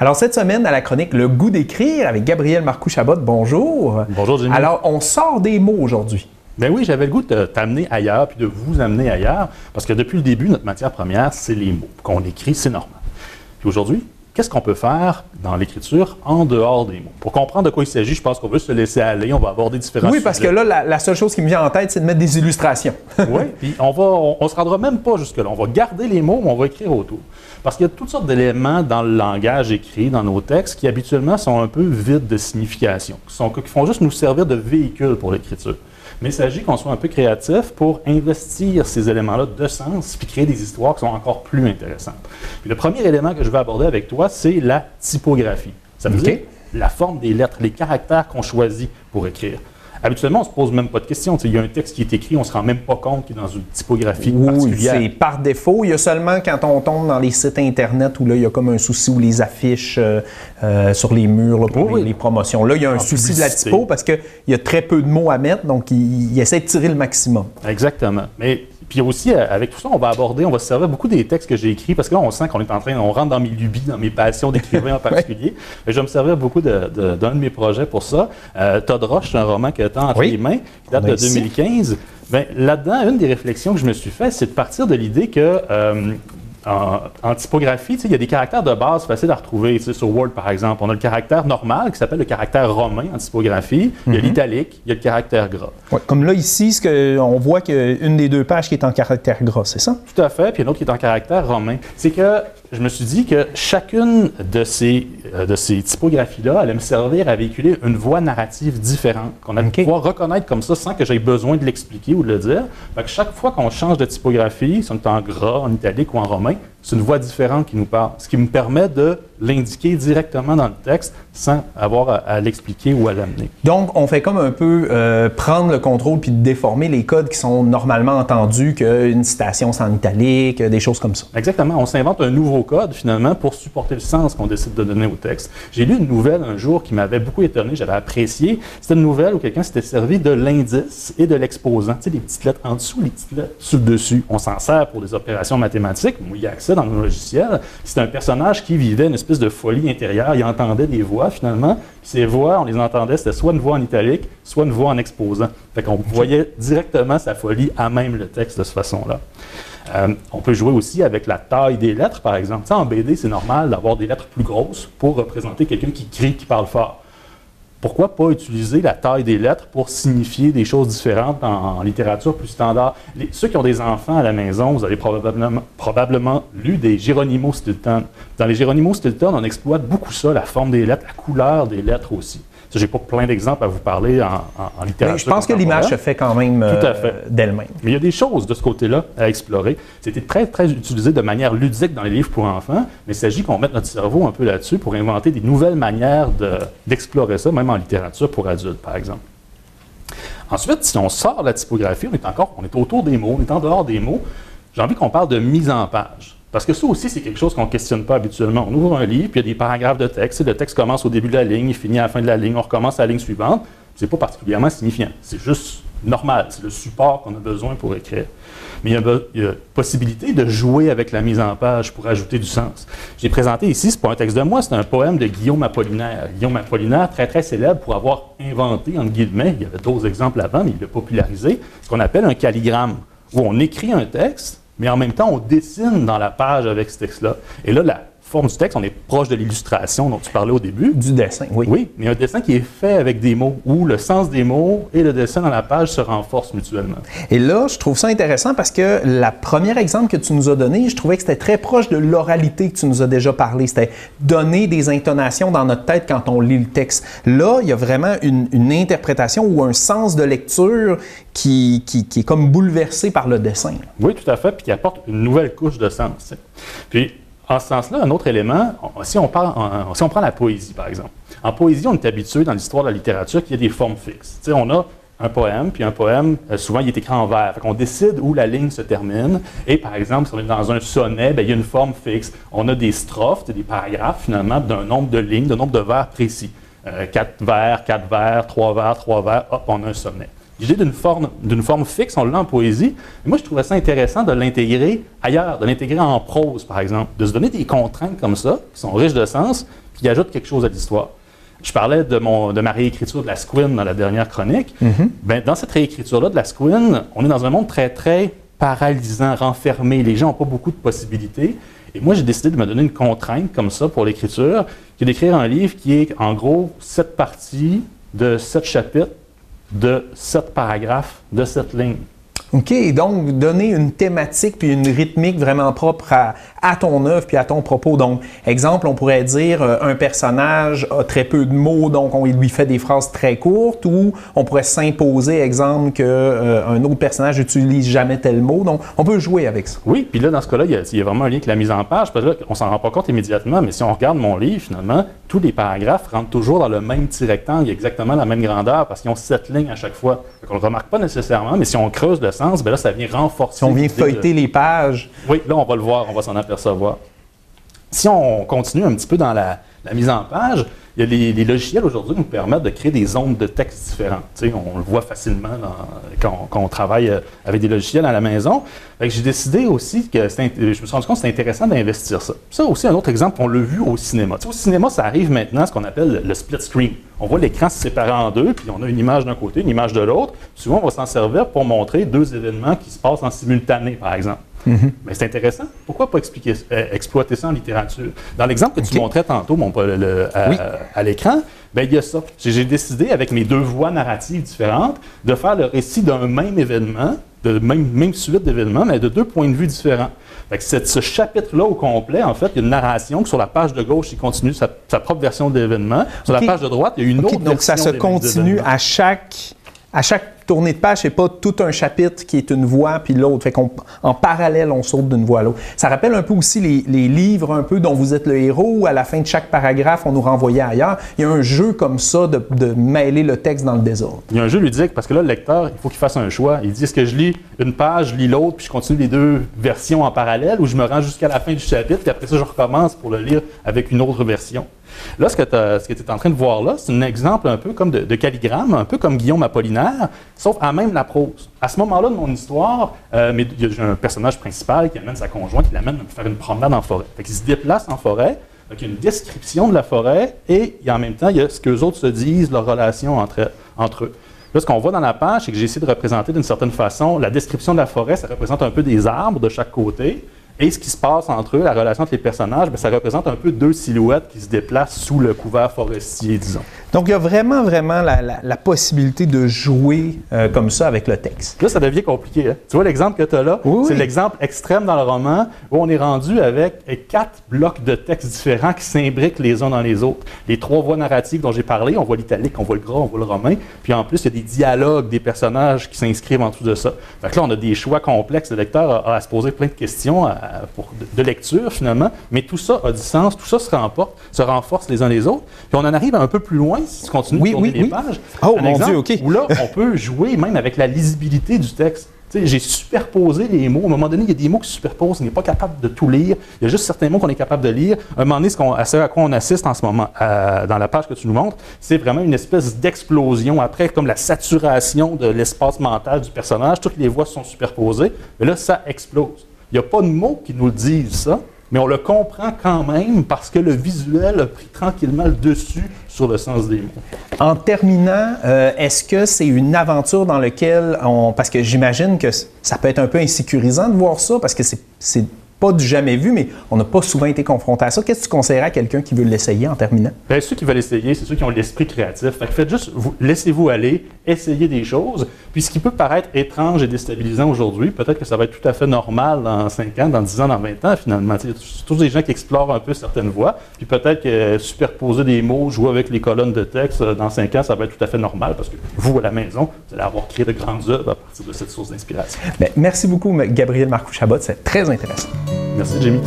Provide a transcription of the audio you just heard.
Alors, cette semaine, à la chronique Le goût d'écrire avec Gabriel Marcoux-Chabot, bonjour. Bonjour, Jimmy. Alors, on sort des mots aujourd'hui. Ben oui, j'avais le goût de t'amener ailleurs, puis de vous amener ailleurs, parce que depuis le début, notre matière première, c'est les mots. Qu'on écrit, c'est normal. Puis aujourd'hui, qu'est-ce qu'on peut faire dans l'écriture en dehors des mots? Pour comprendre de quoi il s'agit, je pense qu'on veut se laisser aller, on va aborder différents sujets. Oui, parce que là, la seule chose qui me vient en tête, c'est de mettre des illustrations. Oui, puis on se rendra même pas jusque-là. On va garder les mots, mais on va écrire autour. Parce qu'il y a toutes sortes d'éléments dans le langage écrit, dans nos textes, qui habituellement sont un peu vides de signification, qui font juste nous servir de véhicule pour l'écriture. Mais il s'agit qu'on soit un peu créatif pour investir ces éléments-là de sens puis créer des histoires qui sont encore plus intéressantes. Puis le premier élément que je vais aborder avec toi, c'est la typographie. Ça veut dire la forme des lettres, les caractères qu'on choisit pour écrire. Habituellement, on ne se pose même pas de questions. Il y a un texte qui est écrit, on ne se rend même pas compte qu'il est dans une typographie particulière. Oui, c'est par défaut. Il y a seulement quand on tombe dans les sites Internet où là, il y a comme un souci où les affiches sur les murs là, pour les promotions. Là, il y a un souci de la typo parce qu'il y a très peu de mots à mettre, donc il essaie de tirer le maximum. Exactement. Mais puis aussi, avec tout ça, on va se servir beaucoup des textes que j'ai écrits, parce que là, on sent qu'on est on rentre dans mes lubies, dans mes passions d'écrivain en particulier. Mais je vais me servir beaucoup d'un de mes projets pour ça. Todd Roche, c'est un roman que tu as entre les mains, qui date de 2015. Bien, là-dedans, une des réflexions que je me suis fait, c'est de partir de l'idée que en typographie, il y a des caractères de base faciles à retrouver. Sur Word, par exemple, on a le caractère normal qui s'appelle le caractère romain en typographie. Il y a l'italique, il y a le caractère gras. Ouais, comme là, ici, on voit qu'une des deux pages qui est en caractère gras, c'est ça? Tout à fait, puis une autre qui est en caractère romain. C'est que je me suis dit que chacune de ces typographies-là allait me servir à véhiculer une voix narrative différente, qu'on allait pouvoir reconnaître comme ça sans que j'aie besoin de l'expliquer ou de le dire. Fait que chaque fois qu'on change de typographie, si on est en gras, en italique ou en romain, c'est une voix différente qui nous parle, ce qui me permet de l'indiquer directement dans le texte sans avoir à l'expliquer ou à l'amener. Donc, on fait comme un peu prendre le contrôle puis déformer les codes qui sont normalement entendus, qu'une citation c'est en italique, des choses comme ça. Exactement. On s'invente un nouveau code, finalement, pour supporter le sens qu'on décide de donner au texte. J'ai lu une nouvelle un jour qui m'avait beaucoup étonné, j'avais apprécié. C'était une nouvelle où quelqu'un s'était servi de l'indice et de l'exposant. Tu sais, les petites lettres en dessous, les petites lettres sur le dessus. On s'en sert pour des opérations mathématiques. Il y a accès dans nos logiciels. C'était un personnage qui vivait une espèce de folie intérieure. Il entendait des voix, finalement. Puis ces voix, on les entendait, c'était soit une voix en italique, soit une voix en exposant. Fait qu'on voyait directement sa folie à même le texte de cette façon-là. On peut jouer aussi avec la taille des lettres, par exemple. Tu sais, en BD, c'est normal d'avoir des lettres plus grosses pour représenter quelqu'un qui crie, qui parle fort. Pourquoi pas utiliser la taille des lettres pour signifier des choses différentes en littérature plus standard? Ceux qui ont des enfants à la maison, vous avez probablement lu des Geronimo Stilton. Dans les Geronimo Stilton, on exploite beaucoup ça, la forme des lettres, la couleur des lettres aussi. Je n'ai pas plein d'exemples à vous parler en littérature. Mais je pense que l'image se fait quand même d'elle-même. Mais il y a des choses de ce côté-là à explorer. C'était très, très utilisé de manière ludique dans les livres pour enfants, mais il s'agit qu'on mette notre cerveau un peu là-dessus pour inventer des nouvelles manières d'explorer ça, même en littérature pour adultes, par exemple. Ensuite, si on sort de la typographie, on est autour des mots, on est en dehors des mots, j'ai envie qu'on parle de mise en page. Parce que ça aussi, c'est quelque chose qu'on ne questionne pas habituellement. On ouvre un livre, puis il y a des paragraphes de texte. Le texte commence au début de la ligne, il finit à la fin de la ligne, on recommence à la ligne suivante. Ce n'est pas particulièrement signifiant. C'est juste normal. C'est le support qu'on a besoin pour écrire. Mais il y a possibilité de jouer avec la mise en page pour ajouter du sens. J'ai présenté ici, ce n'est pas un texte de moi, c'est un poème de Guillaume Apollinaire. Guillaume Apollinaire, très très célèbre pour avoir inventé, entre guillemets, il y avait d'autres exemples avant, mais il l'a popularisé, ce qu'on appelle un calligramme, où on écrit un texte, mais en même temps, on dessine dans la page avec ce texte-là. Et là, la forme du texte, on est proche de l'illustration dont tu parlais au début. Du dessin, oui. Oui, mais un dessin qui est fait avec des mots, où le sens des mots et le dessin dans la page se renforcent mutuellement. Et là, je trouve ça intéressant parce que le premier exemple que tu nous as donné, je trouvais que c'était très proche de l'oralité que tu nous as déjà parlé. C'était donner des intonations dans notre tête quand on lit le texte. Là, il y a vraiment une interprétation ou un sens de lecture qui est comme bouleversé par le dessin. Oui, tout à fait, puis qui apporte une nouvelle couche de sens. Puis, en ce sens-là, un autre élément, si on prend la poésie, par exemple. En poésie, on est habitué dans l'histoire de la littérature qu'il y a des formes fixes. Tu sais, on a un poème, puis un poème, souvent, il est écrit en vers. On décide où la ligne se termine. Et par exemple, si on est dans un sonnet, bien, il y a une forme fixe. On a des strophes, des paragraphes, finalement, d'un nombre de lignes, d'un nombre de vers précis. 4 vers, 3 vers, 3 vers, hop, on a un sonnet. L'idée d'une forme fixe, on l'a en poésie. Mais moi, je trouvais ça intéressant de l'intégrer ailleurs, de l'intégrer en prose, par exemple, de se donner des contraintes comme ça, qui sont riches de sens, puis il ajoute quelque chose à l'histoire. Je parlais de ma réécriture de la Squin dans la dernière chronique. Ben, dans cette réécriture-là de la Squin, on est dans un monde très, très paralysant, renfermé. Les gens n'ont pas beaucoup de possibilités. Et moi, j'ai décidé de me donner une contrainte comme ça pour l'écriture, qui est d'écrire un livre qui est en gros 7 parties de 7 chapitres, de 7 paragraphes, de 7 lignes. OK, donc donner une thématique puis une rythmique vraiment propre à ton œuvre puis à ton propos. Donc, exemple, on pourrait dire un personnage a très peu de mots, donc on lui fait des phrases très courtes, ou on pourrait s'imposer, exemple, qu'un autre personnage n'utilise jamais tel mot. Donc, on peut jouer avec ça. Oui, puis là, dans ce cas-là, il y a vraiment un lien avec la mise en page, parce que là, on s'en rend pas compte immédiatement, mais si on regarde mon livre, finalement, tous les paragraphes rentrent toujours dans le même petit rectangle, exactement la même grandeur, parce qu'ils ont 7 lignes à chaque fois. On ne le remarque pas nécessairement, mais si on creuse le sens, bien là, ça vient renforcer. Si on vient feuilleter les pages. Oui, là, on va le voir, on va s'en apercevoir. Si on continue un petit peu dans la mise en page, il y a les logiciels aujourd'hui qui nous permettent de créer des zones de texte différentes. Tu sais, on le voit facilement quand on travaille avec des logiciels à la maison. J'ai décidé aussi que je me suis rendu compte que c'était intéressant d'investir ça. Ça aussi, un autre exemple, on l'a vu au cinéma. Tu sais, au cinéma, ça arrive maintenant, ce qu'on appelle le split screen. On voit l'écran se séparer en deux, puis on a une image d'un côté, une image de l'autre. Souvent, on va s'en servir pour montrer 2 événements qui se passent en simultané, par exemple. Mais c'est intéressant. Pourquoi pas exploiter ça en littérature? Dans l'exemple que tu montrais tantôt à l'écran, bien, il y a ça. J'ai décidé, avec mes 2 voies narratives différentes, de faire le récit d'un même événement, de même suite d'événements, mais de 2 points de vue différents. Fait que ce chapitre-là au complet, en fait, il y a une narration que sur la page de gauche, il continue sa propre version de l'événement. Sur la page de droite, il y a une autre version. Donc, ça se continue à chaque tournée de page, c'est pas tout un chapitre qui est une voie puis l'autre. Fait qu'en parallèle, on saute d'une voie à l'autre. Ça rappelle un peu aussi les livres un peu dont vous êtes le héros, où à la fin de chaque paragraphe, on nous renvoyait ailleurs. Il y a un jeu comme ça de mêler le texte dans le désordre. Il y a un jeu ludique parce que là, le lecteur, il faut qu'il fasse un choix. Il dit, est-ce que je lis une page, je lis l'autre, puis je continue les 2 versions en parallèle, ou je me rends jusqu'à la fin du chapitre, puis après ça, je recommence pour le lire avec une autre version. Là, ce que tu es en train de voir là, c'est un exemple un peu comme de calligramme, un peu comme Guillaume Apollinaire, sauf à même la prose. À ce moment-là de mon histoire, il y a un personnage principal qui amène sa conjointe, qui l'amène faire une promenade en forêt. Fait qu'il se déplace en forêt, donc il y a une description de la forêt, et en même temps, il y a ce qu'eux autres se disent, leur relation entre eux. Là, ce qu'on voit dans la page, c'est que j'ai essayé de représenter d'une certaine façon la description de la forêt, ça représente un peu des arbres de chaque côté. Et ce qui se passe entre eux, la relation entre les personnages, bien, ça représente un peu 2 silhouettes qui se déplacent sous le couvert forestier, disons. Donc, il y a vraiment la possibilité de jouer comme ça avec le texte. Là, ça devient compliqué. Hein? Tu vois l'exemple que tu as là? Oui, c'est oui. l'exemple extrême dans le roman où on est rendu avec 4 blocs de textes différents qui s'imbriquent les uns dans les autres. Les 3 voies narratives dont j'ai parlé, on voit l'italique, on voit le gras, on voit le romain. Puis en plus, il y a des dialogues des personnages qui s'inscrivent en dessous de ça. Fait que là, on a des choix complexes. Le lecteur a à se poser plein de questions de lecture, finalement. Mais tout ça a du sens, tout ça se renforce les uns les autres. Puis on en arrive un peu plus loin, si tu continues de tourner les pages. Oh, mon Dieu, OK. Où là, on peut jouer même avec la lisibilité du texte. J'ai superposé les mots. À un moment donné, il y a des mots qui se superposent. On n'est pas capable de tout lire. Il y a juste certains mots qu'on est capable de lire. À un moment donné, ce à quoi on assiste en ce moment, dans la page que tu nous montres, c'est vraiment une espèce d'explosion. Après, comme la saturation de l'espace mental du personnage, toutes les voix sont superposées. Mais là, ça explose. Il n'y a pas de mots qui nous le disent, ça. Mais on le comprend quand même parce que le visuel a pris tranquillement le dessus sur le sens des mots. En terminant, est-ce que c'est une aventure dans laquelle parce que j'imagine que ça peut être un peu insécurisant de voir ça, parce que c'est pas du jamais vu, mais on n'a pas souvent été confronté à ça. Qu'est-ce que tu conseillerais à quelqu'un qui veut l'essayer en terminant? Bien, ceux qui veulent essayer, c'est ceux qui ont l'esprit créatif. Fait que faites juste, laissez-vous aller, essayez des choses. Puis ce qui peut paraître étrange et déstabilisant aujourd'hui, peut-être que ça va être tout à fait normal dans 5 ans, dans 10 ans, dans 20 ans finalement. Il y a tous des gens qui explorent un peu certaines voies. Puis peut-être que superposer des mots, jouer avec les colonnes de texte, dans 5 ans, ça va être tout à fait normal parce que vous, à la maison, vous allez avoir créé de grandes œuvres à partir de cette source d'inspiration. Bien, merci beaucoup, Gabriel Marcoux-Chabot. C'est très intéressant. Merci, Jimmy.